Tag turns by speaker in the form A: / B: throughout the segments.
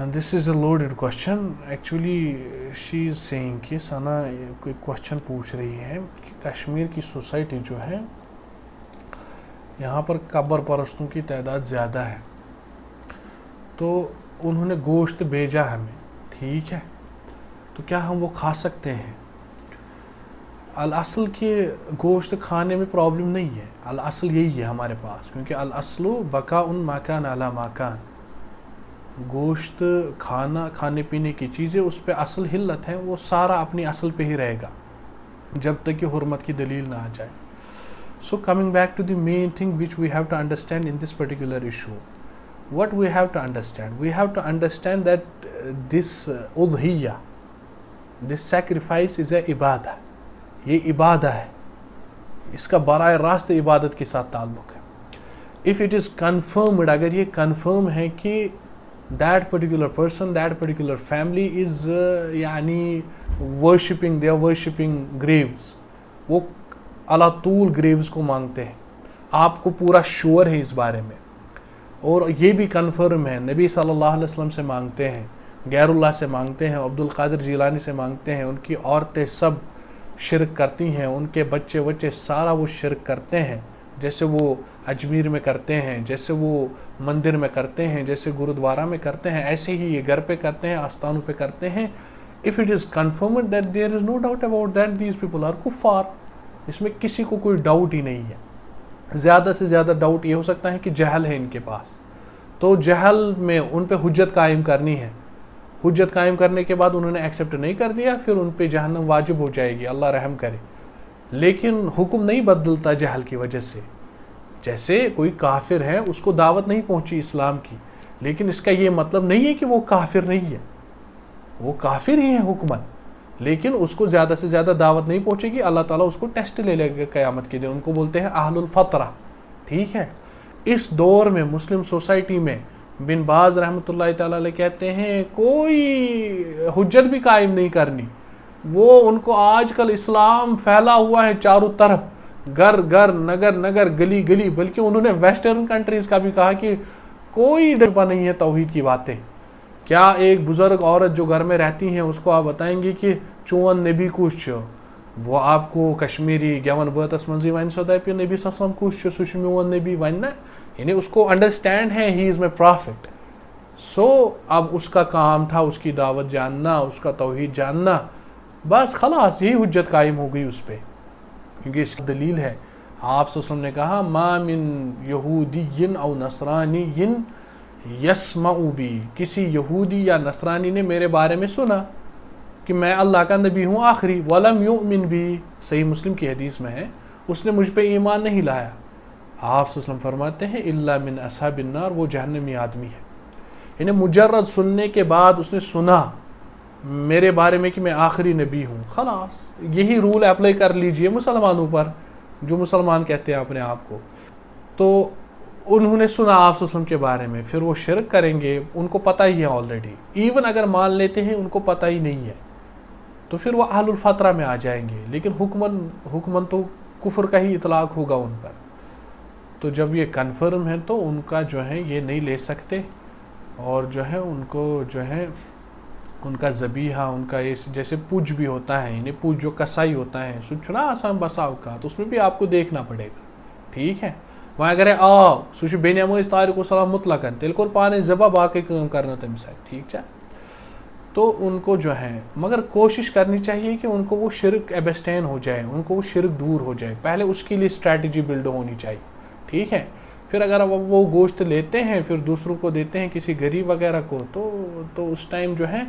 A: This is a loaded question. Actually, she is saying कि सना कोई question पूछ रही है कि कश्मीर की सोसाइटी जो है यहाँ पर कब्र परस्तों की तादाद ज़्यादा है, तो उन्होंने गोश्त भेजा हमें, ठीक है, तो क्या हम वो खा सकते हैं? अल असल के गोश्त खाने में प्रॉब्लम नहीं है, अल असल यही है हमारे पास, क्योंकि अल असलु बका उन माकान अला माकान, गोश्त खाने पीने की चीज़ें उस पर असल हिल्लत है, वो सारा अपनी असल पे ही रहेगा जब तक कि हुर्मत की दलील ना आ जाए. So coming back to the main thing which we have to understand in this particular issue, what we have to understand that this udhiyya, this sacrifice is a ibadah. ये इबादा है, इसका बराह रास्त इबादत के साथ ताल्लुक़ है. If it is confirmed, अगर ये confirm है कि that particular person, that particular family is यानी worshipping, they are worshipping graves, वो अला तूल ग्रेव्स को मांगते हैं, आपको पूरा श्योर है इस बारे में, और ये भी कन्फर्म है नबी सल्लल्लाहु अलैहि वसल्लम से मांगते हैं, गैरुल्लाह से मांगते हैं, अब्दुल कादिर जिलानी से मांगते हैं, उनकी औरतें सब शिरक करती हैं, उनके बच्चे सारा वो शिरक करते हैं, जैसे वो अजमेर में करते हैं, जैसे वो मंदिर में करते हैं, जैसे गुरुद्वारा में करते हैं, ऐसे ही ये घर पे करते हैं, आस्थानों पे करते हैं. If it is confirmed that there is no doubt about that these people are कुफ़ार, इसमें किसी को कोई डाउट ही नहीं है. ज़्यादा से ज़्यादा डाउट ये हो सकता है कि जहल है इनके पास, तो जहल में उन पे हुज्जत कायम करनी है, हुज्जत कायम करने के बाद उन्होंने एक्सेप्ट नहीं कर दिया, फिर उन पे जहन्नम वाजिब हो जाएगी, अल्लाह रहम करे. लेकिन हुक्म नहीं बदलता जहल की वजह से. जैसे कोई काफिर है, उसको दावत नहीं पहुंची इस्लाम की, लेकिन इसका ये मतलब नहीं है कि वो काफिर नहीं है, वो काफिर ही है हुक्मन, लेकिन उसको ज़्यादा से ज़्यादा दावत नहीं पहुंचेगी, अल्लाह ताला उसको टेस्ट ले लेगा क़यामत के दिन. उनको बोलते हैं अहलुल फतरा, ठीक है. इस दौर में मुस्लिम सोसाइटी में बिन बाज रहमतुल्लाह ताला अलैह कहते हैं कोई हुज्जत भी कायम नहीं करनी. वो उनको आजकल इस्लाम फैला हुआ है चारों तरफ, घर घर नगर नगर गली गली, बल्कि उन्होंने वेस्टर्न कंट्रीज़ का भी कहा कि कोई डरपा नहीं है तौहीद की बातें. क्या एक बुज़ुर्ग औरत जो घर में रहती हैं उसको आप बताएंगे कि चौन नबी कुछ, वो आपको कश्मीरी गेवन बतस मंजी वन सो दप नबी सल्लम कुछ सु मोन नबी वन ना, यानी उसको अंडरस्टैंड है ही इज़ माई प्रॉफिट. सो अब उसका काम था उसकी दावत जानना, उसका तौहीद जानना, बस खलास यही हुज्जत कायम हो गई उस पर, क्योंकि इसकी दलील है. आप सल्लम ने कहा मा मिन यहूदिय्यिन औ नसरानिय्यिन यस्मउ बी, किसी यहूदी या नसरानी ने मेरे बारे में सुना कि मैं अल्लाह का नबी हूँ आखिरी, वलम युमिन भी, सही मुस्लिम की हदीस में है, उसने मुझ पे ईमान नहीं लाया. आप सल्लम फरमाते हैं इल्ला मिन असहाबिन नार, वो जहन्नमी आदमी है. यानी मुजर्रद सुनने के बाद उसने सुना मेरे बारे में कि मैं आखिरी नबी हूँ, खलास यही रूल अप्लाई कर लीजिए मुसलमानों पर, जो मुसलमान कहते हैं अपने आप को. तो उन्होंने सुना आप सल्लम के बारे में, फिर वो शिरक करेंगे, उनको पता ही है ऑलरेडी, इवन अगर मान लेते हैं उनको पता ही नहीं है, तो फिर वो अहलुल फतरा में आ जाएंगे. लेकिन हुक्मन तो कुफर का ही इतलाक होगा उन पर. तो जब ये कन्फर्म है तो उनका जो है ये नहीं ले सकते, और जो है उनको जो है उनका ज़बीहा, उनका ये जैसे पूज भी होता है, यानी पूज जो कसाई होता है सुना आसाम बसाव का, तो उसमें भी आपको देखना पड़ेगा, ठीक है. वहाँ अगर आओ सुश बेनियाम तारिक सलाम मुतलकन तेल को पाने ज़बा बाकी काम करना तम से, ठीक है. तो उनको जो है मगर कोशिश करनी चाहिए कि उनको वो शिरक एबस्टेन हो जाए, उनको वो शिरक दूर हो जाए, पहले उसके लिए स्ट्रैटेजी बिल्ड होनी चाहिए, ठीक है. फिर अगर वो गोश्त लेते हैं फिर दूसरों को देते हैं किसी गरीब वगैरह को, तो उस टाइम जो है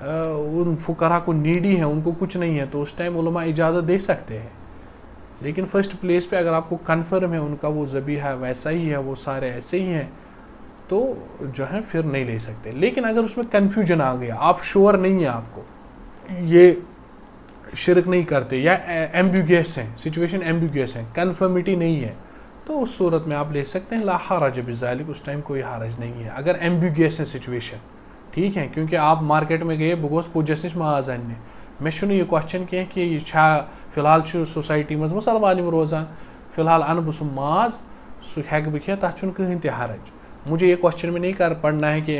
A: उन फुकरा को नीडी है, उनको कुछ नहीं है, तो उस टाइम उलमा इजाज़त दे सकते हैं. लेकिन फर्स्ट प्लेस पे अगर आपको कन्फर्म है उनका वो ज़बीहा वैसा ही है, वो सारे ऐसे ही हैं, तो जो है फिर नहीं ले सकते. लेकिन अगर उसमें कन्फ्यूजन आ गया, आप श्योर नहीं है आपको ये शिरक नहीं करते, या एम्बिग्यस है, सिचुएशन एम्बिग्यस है, कन्फर्मिटी नहीं है, तो उस सूरत में आप ले सकते हैं. ला हरज बिज़ालिक, उस टाइम कोई हरज नहीं है अगर एम्बिग्यस है सिचुएशन, ठीक है. क्योंकि आप मार्केट में गए बगोस पूजस माजन ने मे ये क्वेश्चन किए कि ये फ़िलहाल सोसाइटी मज मुसलमान रोजान, फ़िलहाल अन बह माज सह हेक बह तथ कहीं ते हरज. मुझे ये क्वेश्चन में नहीं कर पढ़ना है कि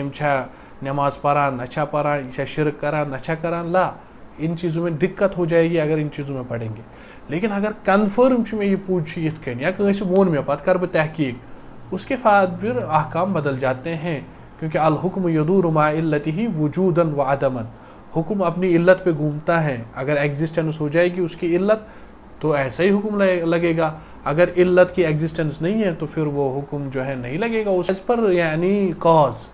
A: نماز پران نہ پران یہ شرک کران نہ کران لا ان چیزوں میں دقت ہو جائے گی اگر ان چیزوں میں پڑھیں گے. لیکن اگر کنفرم میں یہ پوچھ یت کن یا کنس وون میں پتہ کر بہ تحقیق اس کے بعد پھر احکام بدل جاتے ہیں کیونکہ الحکم یدور مع علتہ وجودا وعدما. حکم اپنی علت پہ گھومتا ہے, اگر ایگزسٹنس ہو جائے گی اس کی علت تو ایسا ہی حکم لگے گا, اگر علت کی ایگزسٹنس نہیں ہے تو پھر وہ حکم جو ہے نہیں لگے گا اس پر یعنی کاز